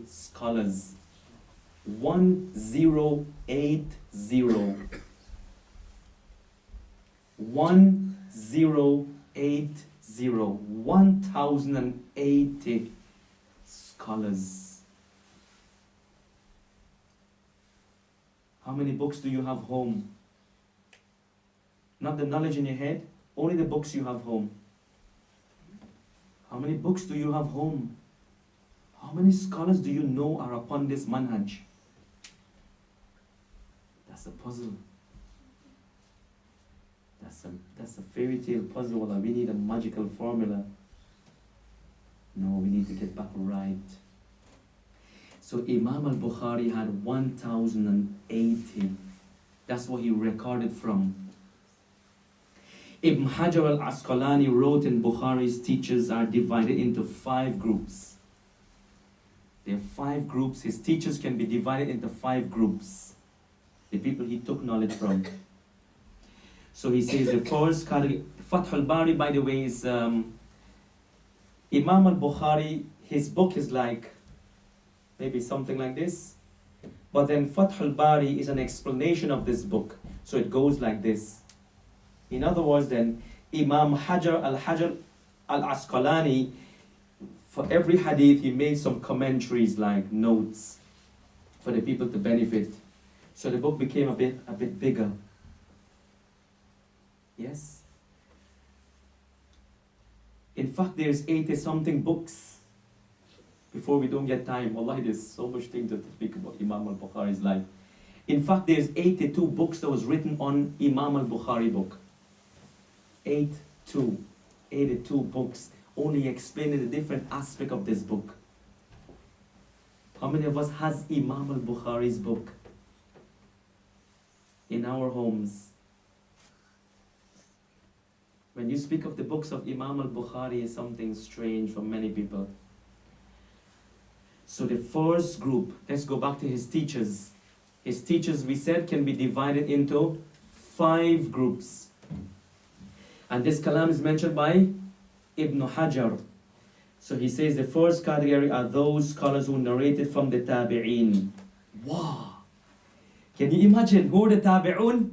scholars. 1080. 1080. 1080 scholars. How many books do you have home? Not the knowledge in your head, only the books you have home. How many books do you have home? How many scholars do you know are upon this manhaj? That's a puzzle. That's a fairy tale puzzle. We need a magical formula. No, we need to get back right. So Imam Al-Bukhari had 1080. That's what he recorded from. Ibn Hajar al-Asqalani wrote in Bukhari's teachers are divided into 5 groups. There are 5 groups. His teachers can be divided into 5 groups. The people he took knowledge from. So he says the first category, Fath al-Bari, by the way, is Imam al-Bukhari, his book is like maybe something like this. But then Fath al-Bari is an explanation of this book. So it goes like this. In other words then, Imam Hajar al-Asqalani, for every hadith he made some commentaries like notes for the people to benefit. So the book became a bit bigger. Yes? In fact, there's 80 something books. Before we don't get time, wallahi, there's so much things to speak about Imam al-Bukhari's life. In fact, there's 82 books that was written on Imam al-Bukhari book. 82 books only explaining the different aspect of this book. How many of us has Imam al-Bukhari's book in our homes? When you speak of the books of Imam al-Bukhari, is something strange for many people. So the first group, let's go back to his teachers. His teachers, we said, can be divided into 5 groups. And this kalam is mentioned by Ibn Hajar. So he says the first category are those scholars who narrated from the tabi'een. Wow! Can you imagine who are the tabi'un?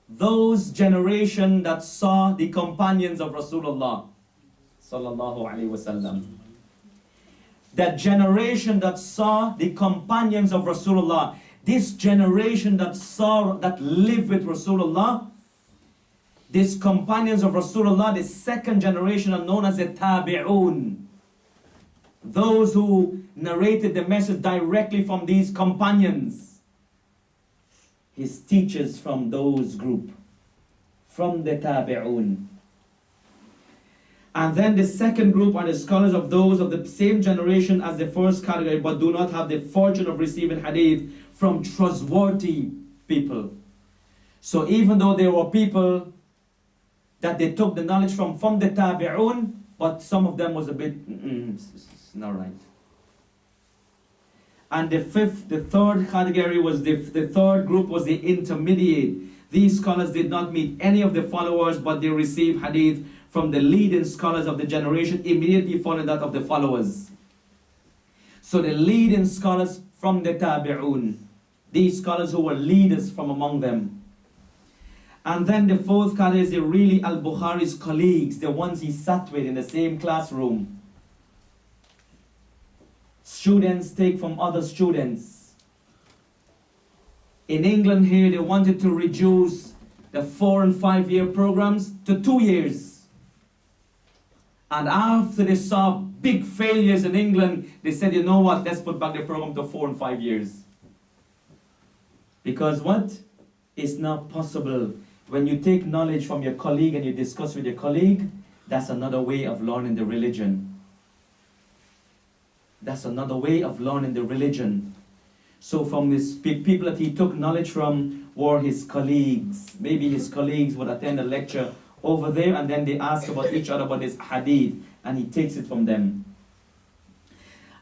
Those generation that saw the companions of Rasulullah sallallahu alaihi wasallam. That generation that saw the companions of Rasulullah. This generation that lived with Rasulullah. These companions of Rasulullah, the second generation are known as the tabi'un. Those who narrated the message directly from these companions. His teachers from those group, from the tabi'un. And then the second group are the scholars of those of the same generation as the first category, but do not have the fortune of receiving hadith from trustworthy people. So even though there were people that they took the knowledge from the tabi'un, but some of them was a bit, it's not right. And the third category was the third group was the intermediate. These scholars did not meet any of the followers, but they received hadith from the leading scholars of the generation immediately following that of the followers. So the leading scholars from the tabi'un, these scholars who were leaders from among them. And then the fourth category is really Al-Bukhari's colleagues, the ones he sat with in the same classroom. Students take from other students. In England here, they wanted to reduce the 4 and 5 year programs to 2 years. And after they saw big failures in England, they said, you know what, let's put back the program to 4 and 5 years. Because what? It's not possible. When you take knowledge from your colleague and you discuss with your colleague, that's another way of learning the religion. That's another way of learning the religion. So from these people that he took knowledge from were his colleagues. Maybe his colleagues would attend a lecture over there and then they ask about each other about this hadith and he takes it from them.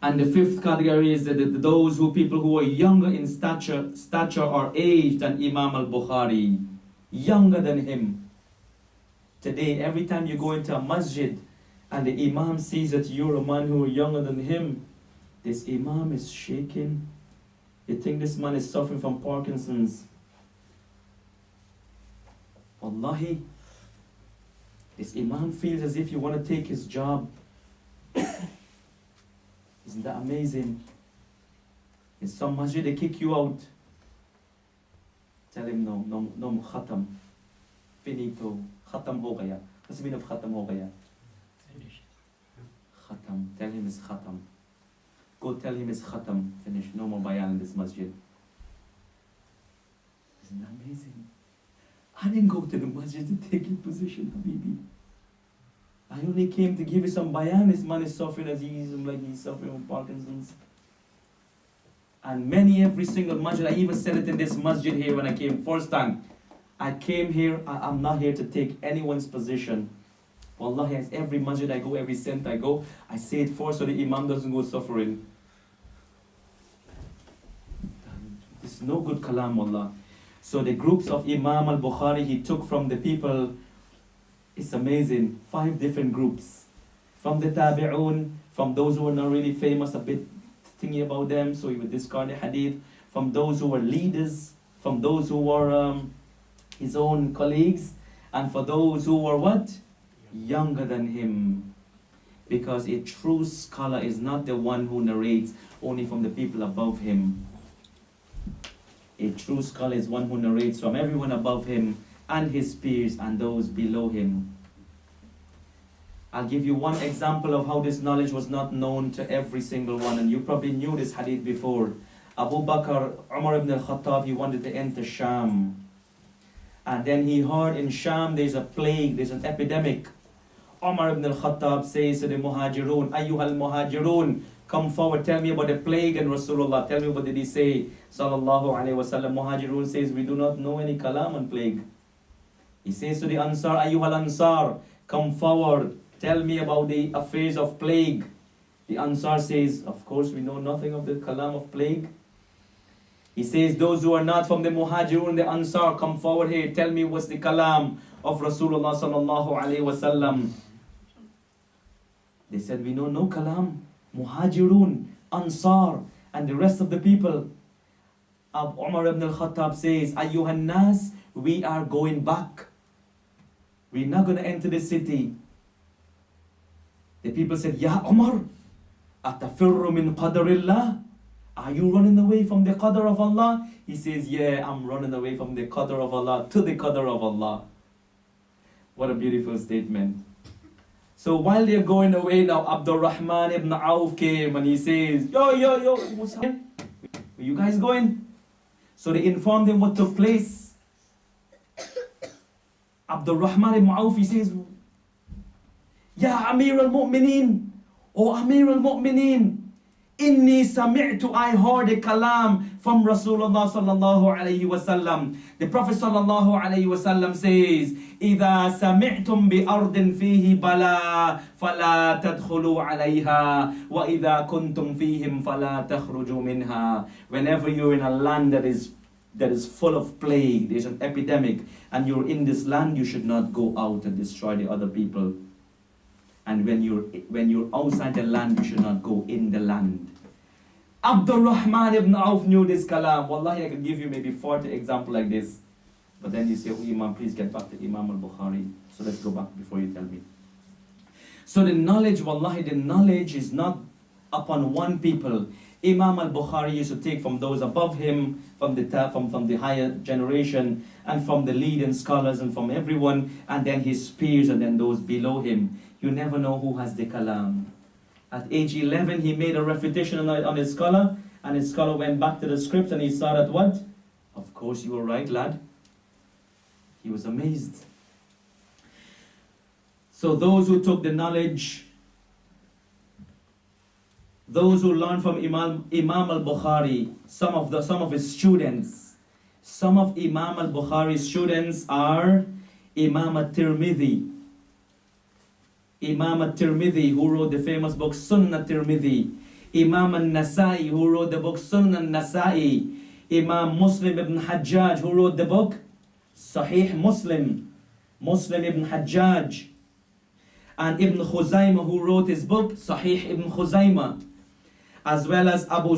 And the fifth category is those people who are younger in stature or age than Imam Al-Bukhari. Younger than him. Today, every time you go into a masjid and the Imam sees that you're a man who are younger than him, This Imam is shaking. You think this man is suffering from Parkinson's. Wallahi, this Imam feels as if you want to take his job. Isn't that amazing? In some masjid they kick you out. Tell him no, khatam. Finito. Khatam ho gaya. What's the meaning of khatam ho gaya? Finish. Khatam. Tell him it's khatam. Go tell him it's khatam. Finish. No more bayan in this masjid. Isn't that amazing? I didn't go to the masjid to take your position, Habibi. I only came to give you some bayan. This man is suffering as he's suffering from Parkinson's. And every single masjid, I even said it in this masjid here when I came first time. I came here, I'm not here to take anyone's position. Wallahi, as every masjid I go, every cent I go, I say it first so the Imam doesn't go suffering. It's no good kalam, wallah. So the groups of Imam Al-Bukhari, he took from the people, it's amazing, 5 different groups. From the tabi'un, from those who were not really famous, a bit thinking about them, so he would discard the hadith. From those who were leaders, from those who were his own colleagues, and for those who were what? Younger than him. Because a true scholar is not the one who narrates only from the people above him. A true scholar is one who narrates from everyone above him and his peers and those below him. I'll give you one example of how this knowledge was not known to every single one, and you probably knew this hadith before. Abu Bakr, Umar ibn al-Khattab, he wanted to enter Sham. And then he heard in Sham there's a plague, there's an epidemic. Umar ibn al-Khattab says to the Muhajirun, Ayyuhal Muhajirun, come forward, tell me about the plague and Rasulullah. Tell me what did he say? Sallallahu alayhi wa sallam. Muhajirun says, we do not know any kalam on plague. He says to the Ansar, Ayyuhal Ansar, come forward, tell me about the affairs of plague. The Ansar says, of course we know nothing of the kalam of plague. He says, those who are not from the Muhajirun, the Ansar, come forward here, tell me what's the kalam of Rasulullah sallallahu alayhi wa sallam. They said, we know no kalam. Muhajirun, Ansar, and the rest of the people. Umar ibn al-Khattab says, Ayyuhan nas, we are going back. We're not going to enter the city. The people said, Ya Umar, atafirru min qadarillah? Are you running away from the qadar of Allah? He says, yeah, I'm running away from the qadar of Allah to the qadar of Allah. What a beautiful statement. So while they're going away now, Abdurrahman ibn Auf came and he says, yo, what's happening? Where you guys going? So they informed him what took place. Abdurrahman ibn Auf, he says, Ya Amir al-Mu'mineen, O Amir al-Mu'mineen, Inni sami'tu, I heard a kalam from Rasulullah sallallahu alayhi wa sallam. The Prophet sallallahu alayhi wa sallam says, إِذَا سَمِعْتُمْ بِأَرْضٍ فِيهِ بَلَا فَلَا تَدْخُلُوا عَلَيْهَا وَإِذَا كُنْتُمْ فِيهِمْ فَلَا تَخْرُجُوا مِنْهَا. Whenever you're in a land that is full of plague, there's an epidemic, and you're in this land, you should not go out and destroy the other people. And when you're outside the land, you should not go in the land. Abdurrahman ibn Auf knew this kalam. Wallahi, I could give you maybe 40 examples like this. But then you say, oh Imam, please get back to Imam Al-Bukhari. So let's go back before you tell me. So the knowledge, wallahi, the knowledge is not upon one people. Imam Al-Bukhari used to take from those above him, from the higher generation, and from the leading scholars, and from everyone, and then his peers, and then those below him. You never know who has the kalam. At age 11, he made a refutation on his scholar, and his scholar went back to the script, and he saw that what? Of course, you were right, lad. He was amazed. So those who took the knowledge, those who learned from Imam Al-Bukhari, some of his students, some of Imam Al-Bukhari's students are Imam At-Tirmidhi. Imam At-Tirmidhi, who wrote the famous book Sunnah At-Tirmidhi. Imam Al-Nasa'i, who wrote the book Sunnah Al-Nasa'i. Imam Muslim ibn Hajjaj, who wrote the book Saheeh Muslim. Muslim ibn Hajjaj. And Ibn Khuzaymah, who wrote his book Saheeh ibn Khuzaymah. as well as Abu